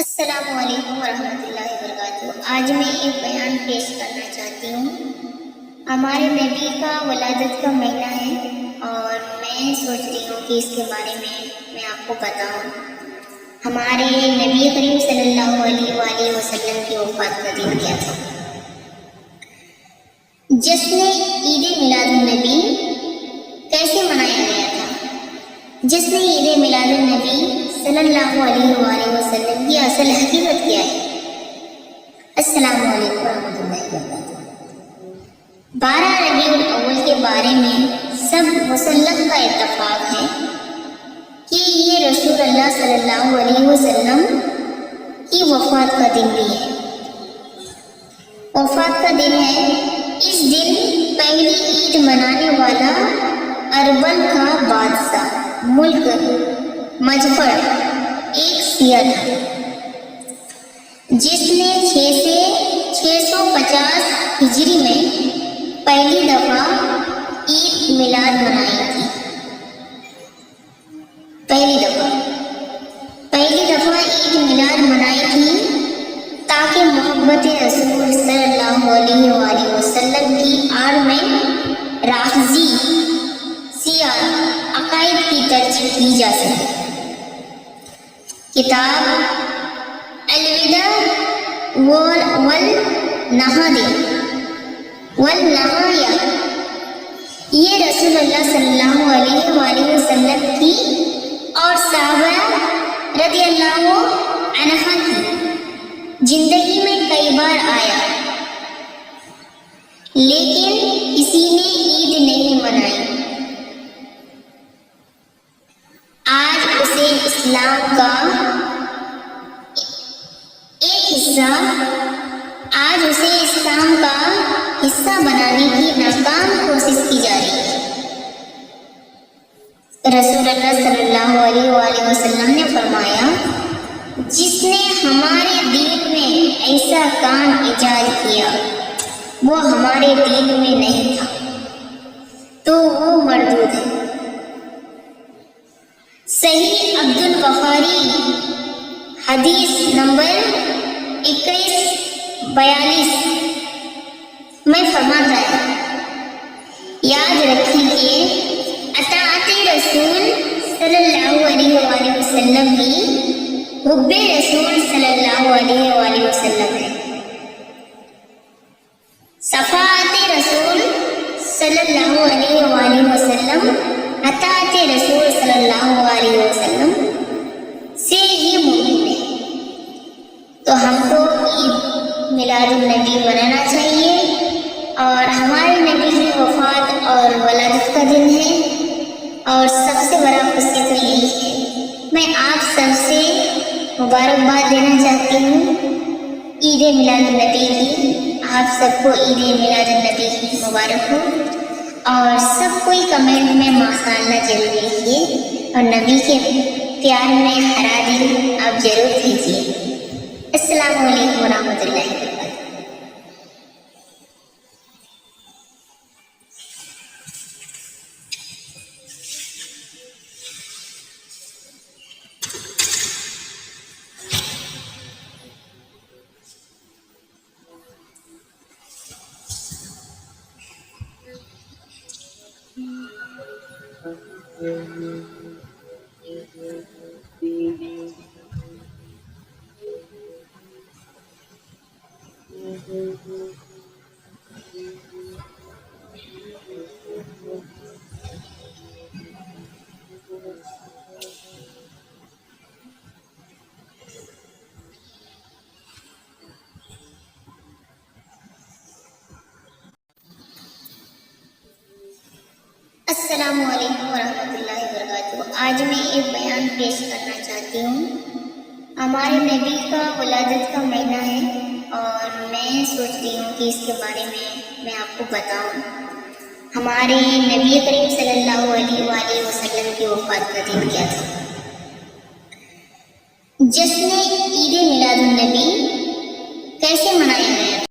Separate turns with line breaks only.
السلام علیکم ورحمۃ اللہ وبرکاتہ۔ آج میں ایک بیان پیش کرنا چاہتی ہوں۔ ہمارے نبی کا ولادت کا مہینہ ہے اور میں سوچ رہی ہوں کہ اس کے بارے میں آپ کو بتاؤں۔ ہمارے نبی کریم صلی اللہ علیہ وآلہ وسلم کی وفات کا دن کیا تھا؟ جشن عید میلاد النبی کیسے منایا گیا تھا؟ جشن عید میلاد النبی صلی اللہ علیہ وآلہ وسلم کی اصل حقیقت کیا ہے؟ السلام علیکم ورحمۃ اللہ وبرکاتہ۔ 12 ربیع الاول کے بارے میں سب مسلم کا اتفاق ہے کہ یہ رسول اللہ صلی اللہ علیہ وسلم کی وفات کا دن بھی ہے۔ وفات کا دن ہے۔ اس دن پہلی عید منانے والا اربن کا بادشاہ ملک مجفر ایک سیاح تھا جس نے 650 ہجری میں پہلی دفعہ عید میلاد منائی تھی۔ پہلی دفعہ عید میلاد منائی تھی تاکہ محبت رسول صلی اللہ علیہ وآلہ وسلم کی آڑ میں رافضی سیاہ عقائد کی ترجیح کی جا سکے۔ کتاب الوداع والنہایہ یہ رسول اللہ صلی اللہ علیہ وآلہ وسلم کی اور صحابہ رضی اللہ عنہ کی زندگی میں کئی بار آیا، لیکن کسی نے عید نہیں منائی۔ آج اسے اسلام کا حصہ بنانے کی ناکام کوشش کی جا رہی ہے۔ رسول اللہ صلی اللہ علیہ وآلہ وسلم نے فرمایا، جس نے ہمارے دین میں ایسا کام ایجاد کیا وہ ہمارے دین میں نہیں تھا تو وہ مردود ہے۔ صحیح عبدالبخاری حدیث نمبر 2142 میں فرماتا ہے، یاد رکھیں کہ اطاعت رسول صلی اللہ علیہ وآلہ وسلم بھی حب رسول صلی اللہ علیہ وآلہ وسلم ہے۔ شفاعت رسول صلی اللہ علیہ وآلہ وسلم اطاعت رسول صلی اللہ علیہ وسلم سے ہی ممکن ہے۔ تو ہم کو عید میلاد النبی منانا چاہیے اور ہمارے نبی کی وفات اور ولادت کا دن ہے، اور سب سے بڑا خوشی تو یہی ہے۔ میں آپ سب سے مبارکباد دینا چاہتی ہوں عید میلاد النبی کی۔ آپ سب کو عید میلاد النبی کی مبارک ہو، اور سب کوئی کمنٹ میں ماشاءاللہ ضرور لکھیے اور نبی کے پیار میں ہرا دل آپ ضرور بھیجیے۔ السلام علیکم ورحمۃ اللہ وبرکاتہ۔ السلام علیکم ورحمۃ اللہ وبرکاتہ۔ آج میں ایک بیان پیش کرنا چاہتی ہوں۔ ہمارے نبی کا ولادت کا مہینہ ہے اور میں سوچ رہی ہوں کہ اس کے بارے میں آپ کو بتاؤں۔ ہمارے نبی کریم صلی اللہ علیہ وآلہ وسلم کی وفات کا دن کیا تھا؟ جشن عید میلاد النبی کیسے منایا گیا تھا؟